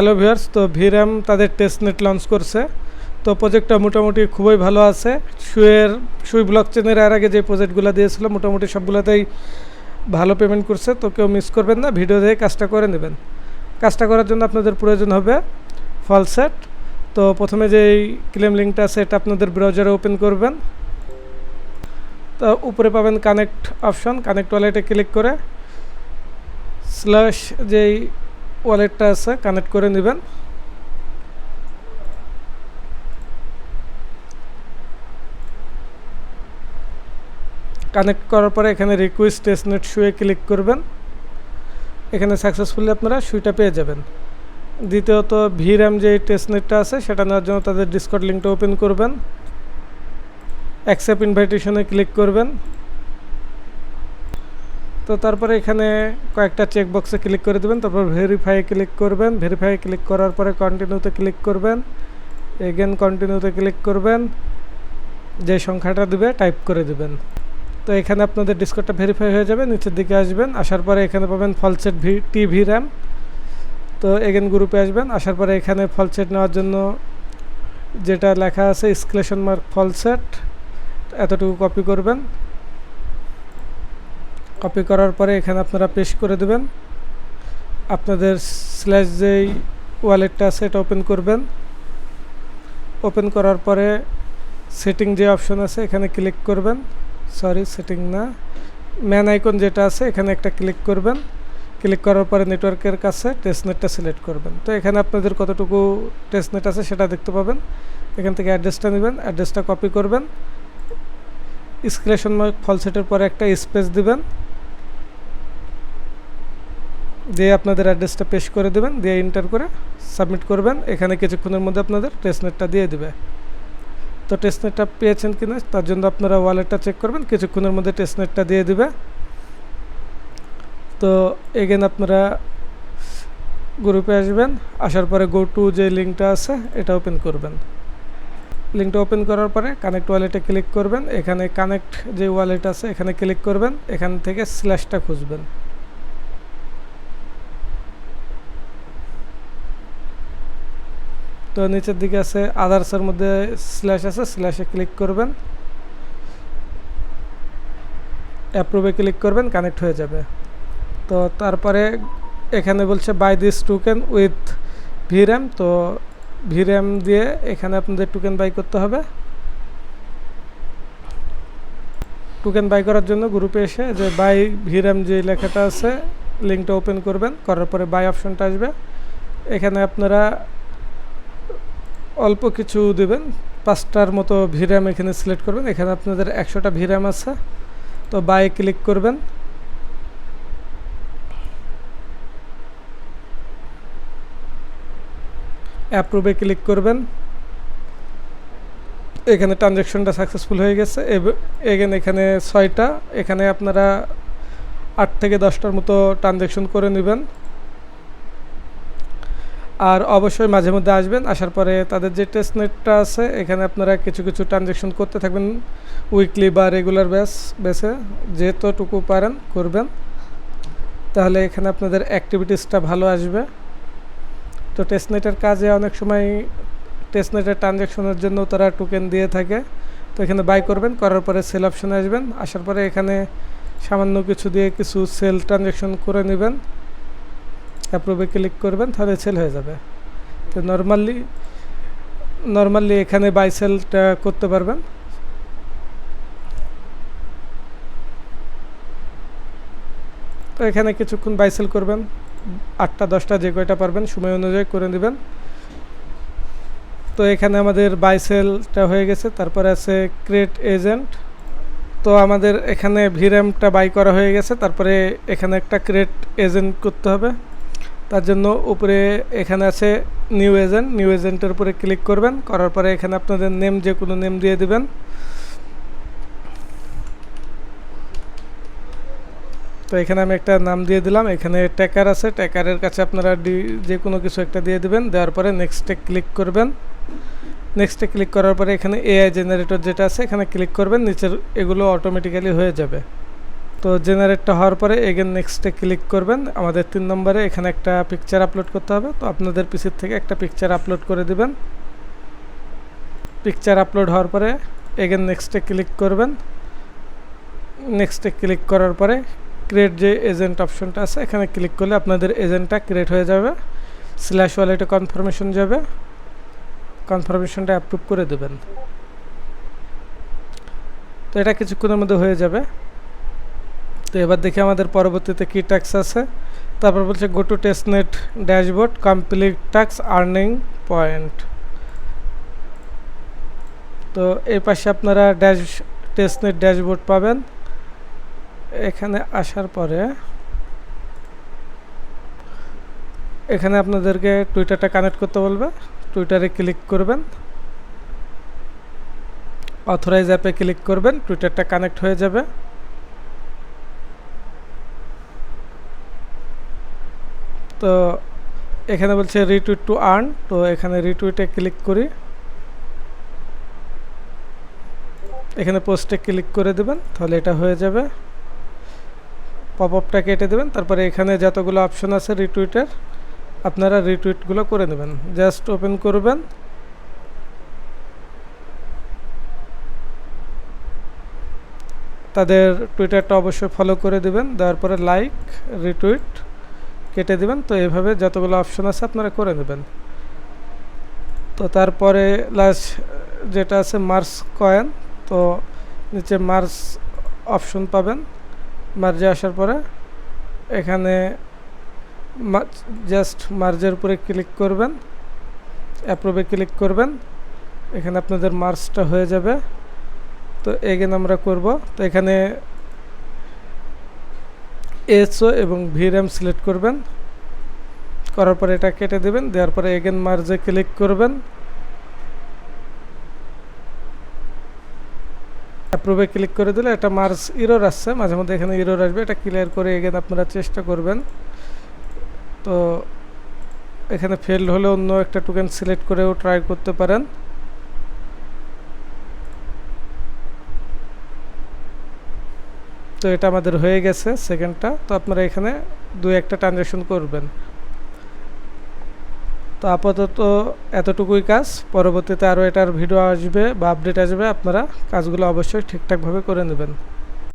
Hello viewers, তো ভিরাম তাদের testnet launch করছে। তো প্রজেক্টটা মোটামুটি খুবই ভালো আছে। সুই ব্লকচেনের এর আগে যে প্রজেক্টগুলো দিয়েছিল মোটামুটি সবগুলোতেই ভালো পেমেন্ট করছে। তো কেউ মিস করবেন না, ভিডিও দেখে কাজটা করে নেবেন। কাজটা করার জন্য আপনাদের প্রয়োজন হবে ফলসেট। তো প্রথমে যেই ক্লেম লিঙ্কটা আছে এটা আপনাদের ব্রাউজারে ওপেন করবেন। তো উপরে পাবেন কানেক্ট অপশন, কানেক্ট ওয়ালেটে ক্লিক করে স্ল্যাশ যেই ওয়ালেটটা আছে কানেক্ট করে নেবেন। কানেক্ট করার পরে এখানে রিকোয়েস্ট টেস্টনেট শুয়ে ক্লিক করবেন। এখানে সাকসেসফুলি আপনারা সুইটা পেয়ে যাবেন। দ্বিতীয়ত ভিরাম যে টেস্টনেটটা আছে সেটা নেওয়ার জন্য তাদের ডিসকর্ড লিঙ্কটা ওপেন করবেন। অ্যাকসেপ্ট ইনভাইটেশনে ক্লিক করবেন। তো তারপরে এখানে কয়েকটা চেকবক্সে ক্লিক করে দেবেন। তারপর ভেরিফাই ক্লিক করবেন। ভেরিফাই ক্লিক করার পরে কন্টিনিউতে ক্লিক করবেন। এগেন কন্টিনিউতে ক্লিক করবেন। যে সংখ্যাটা দিবে টাইপ করে দেবেন। তো এখানে আপনাদের ডিসকর্ডটা ভেরিফাই হয়ে যাবে। নিচের দিকে আসবেন, আসার পরে এখানে পাবেন ফলসেট টি ভিরাম। তো এগেন গ্রুপে আসবেন, আসার পরে এখানে ফলসেট নেওয়ার জন্য যেটা লেখা আছে এক্সক্লেমেশন মার্ক ফলসেট এতটুকু কপি করবেন। কপি করার পরে এখানে আপনারা পেস্ট করে দেবেন। আপনাদের স্ল্যাশ যেই ওয়ালেটটা আছে এটা ওপেন করবেন। ওপেন করার পরে সেটিং যে অপশন আছে এখানে ক্লিক করবেন। সেটিং না, ম্যান আইকন যেটা আছে এখানে একটা ক্লিক করবেন। ক্লিক করার পরে নেটওয়ার্কের কাছে টেস্টনেটটা সিলেক্ট করবেন। তো এখানে আপনাদের কতটুকু টেস্টনেট আছে সেটা দেখতে পাবেন। এখান থেকে অ্যাড্রেসটা নেবেন, অ্যাড্রেসটা কপি করবেন। এক্সক্লেমেশন মার্ক ফলসেটের পরে একটা স্পেস দিবেন, দিয়ে আপনাদের অ্যাড্রেসটা পেস্ট করে দেবেন, দিয়ে এন্টার করে সাবমিট করবেন। এখানে কিছুক্ষণের মধ্যে আপনাদের টেস্টনেটটা দিয়ে দিবে। তো টেস্টনেটটা পেয়েছেন কিনা তার জন্য আপনারা ওয়ালেটটা চেক করবেন, কিছুক্ষণের মধ্যে টেস্টনেটটা দিয়ে দিবে। তো এগেন আপনারা গ্রুপে আসবেন, আসার পরে গো টু যে লিঙ্কটা আছে এটা ওপেন করবেন। লিঙ্কটা ওপেন করার পরে কানেক্ট ওয়ালেটে ক্লিক করবেন। এখানে কানেক্ট যে ওয়ালেট আছে এখানে ক্লিক করবেন, এখান থেকে স্ল্যাশটা খুঁজবেন। তো নিচের দিকে আছে আদার্সের মধ্যে স্ল্যাশ আছে, স্ল্যাশে ক্লিক করবেন, অ্যাপ্রুভে ক্লিক করবেন, কানেক্ট হয়ে যাবে। তো তারপরে এখানে বলছে বাই দিস টোকেন উইথ ভিরাম। তো ভিরাম দিয়ে এখানে আপনাদের টোকেন বাই করতে হবে। টোকেন বাই করার জন্য গ্রুপে এসে যে বাই ভিরাম যে লেখাটা আছে লিঙ্কটা ওপেন করবেন। করার পরে বাই অপশনটা আসবে। এখানে আপনারা অল্প কিছু দেবেন, 5টার মতো ভিরাম এখানে সিলেক্ট করবেন। এখানে আপনাদের 100টা ভিরাম আছে। তো বাই ক্লিক করবেন। অ্যাপ্রুভে ক্লিক করবেন। এখানে ট্রানজ্যাকশনটা সাকসেসফুল হয়ে গেছে। এগেন এখানে 6টা, এখানে আপনারা 8 থেকে 10টার মতো ট্রানজ্যাকশন করে নেবেন। আর অবশ্যই মাঝে মধ্যে আসবেন, আসার পরে তাদের যে টেস্টনেটটা আছে এখানে আপনারা কিছু কিছু ট্রানজ্যাকশন করতে থাকবেন, উইকলি বা রেগুলার বেসে যেতটুকু পারেন করবেন। তাহলে এখানে আপনাদের অ্যাক্টিভিটিসটা ভালো আসবে। তো টেস্টনেটের কাজে অনেক সময় টেস্টনেটের ট্রানজ্যাকশনের জন্য তারা টোকেন দিয়ে থাকে। তো এখানে বাই করবেন, করার পরে সেল অপশানে আসবেন, আসার পরে এখানে সামান্য কিছু দিয়ে কিছু সেল ট্রানজ্যাকশন করে নেবেন। অ্যাপ্রুভে ক্লিক করবেন, তাহলে সেল হয়ে যাবে। তো নর্মালি এখানে বাই সেলটা করতে পারবেন। তো এখানে কিছুক্ষণ বাই সেল করবেন, 8টা 10টা যে কয়টা পারবেন সময় অনুযায়ী করে নেবেন। তো এখানে আমাদের বাই সেলটা হয়ে গেছে। তারপরে আছে ক্রিয়েট এজেন্ট। তো আমাদের এখানে ভিরামটা বাই করা হয়ে গেছে। তারপরে এখানে একটা ক্রিয়েট এজেন্ট করতে হবে। তার জন্য উপরে এখানে আছে নিউ এজেন্টের উপরে ক্লিক করবেন। করার পরে এখানে আপনাদের নেম যে কোনো নেম দিয়ে দিবেন। তো এখানে আমি একটা নাম দিয়ে দিলাম। এখানে ট্যাকার আছে, ট্যাকারের কাছে আপনারা যে কোনো কিছু একটা দিয়ে দিবেন। দেওয়ার পরে নেক্সটে ক্লিক করবেন। নেক্সটে ক্লিক করার পরে এখানে এআই জেনারেটর যেটা আছে এখানে ক্লিক করবেন। নিচের এগুলো অটোমেটিক্যালি হয়ে যাবে। তো জেনারেটটা হওয়ার পরে এগেন নেক্সটে ক্লিক করবেন। আমাদের 3 নম্বরে এখানে একটা পিকচার আপলোড করতে হবে, তো আপনাদের পিসির থেকে একটা পিকচার আপলোড করে দিবেন। পিকচার আপলোড হওয়ার পরে এগেন নেক্সটে ক্লিক করবেন। নেক্সটে ক্লিক করার পরে ক্রিয়েট যে এজেন্ট অপশনটা আছে এখানে ক্লিক করলে আপনাদের এজেন্টটা ক্রিয়েট হয়ে যাবে। স্ল্যাশ ওয়ালেটে কনফার্মেশন যাবে, কনফার্মেশনটা অ্যাপ্রুভ করে দেবেন। তো এটা কিছুক্ষণের মধ্যে হয়ে যাবে। তো এবার দেখি আমাদের পরবর্তীতে কী ট্যাক্স আছে। তারপর বলছে go to testnet dashboard complete tax earning point. তো এই পাশে আপনারা টেস্টনেট ড্যাশবোর্ড পাবেন। এখানে আসার পরে এখানে আপনাদেরকে টুইটারটা কানেক্ট করতে বলবে, টুইটারে ক্লিক করবেন, অথরাইজ অ্যাপে ক্লিক করবেন, টুইটারটা কানেক্ট হয়ে যাবে। তো এখানে বলছে রিটুইট টু আর্ন, তো এখানে রিটুইটে ক্লিক করি, এখানে পোস্টে ক্লিক করে দেবেন, তাহলে এটা হয়ে যাবে। পপ আপটা কেটে দেবেন, তারপরে এখানে যতগুলো অপশন আছে রিটুইটের আপনারা রিটুইটগুলো করে নেবেন। জাস্ট ওপেন করবেন, তাদের টুইটারটা অবশ্যই ফলো করে দেবেন, দেওয়ার পরে লাইক রিটুইট কেটে দেবেন। তো এইভাবে যতগুলো অপশন আছে আপনারা করে নেবেন। তো তারপরে লাস্ট যেটা আছে মার্স কয়েন, তো নিচে মার্স অপশন পাবেন। মার্জে আসার পরে এখানে জাস্ট মার্জের উপরে ক্লিক করবেন, অ্যাপ্রুভে ক্লিক করবেন, এখানে আপনাদের মার্সটা হয়ে যাবে। তো এগেন আমরা করব, তো এখানে এসও এবং ভিরাম সিলেক্ট করবেন, করার পরে এটা কেটে দেবেন, দেওয়ার পরে এগেন মার্জে ক্লিক করবেন, অ্যাপ্রুভে ক্লিক করে দিলে এটা মার্জ ইরর আসছে, মাঝে মধ্যে এখানে ইরর আসবে, এটা ক্লিয়ার করে এগেন আপনারা চেষ্টা করবেন। তো এখানে ফেলড হলে অন্য একটা টোকেন সিলেক্ট করেও ট্রাই করতে পারেন। তো এটা আমাদের হয়ে গেছে সেকেন্ডটা। তো আপনারা এখানে 2-1টা ট্রানজ্যাকশন করবেন। তো আপাতত এতটুকুই কাজ, পরবর্তীতে আরও এটার ভিডিও আসবে বা আপডেট আসবে, আপনারা কাজগুলো অবশ্যই ঠিকঠাকভাবে করে নেবেন।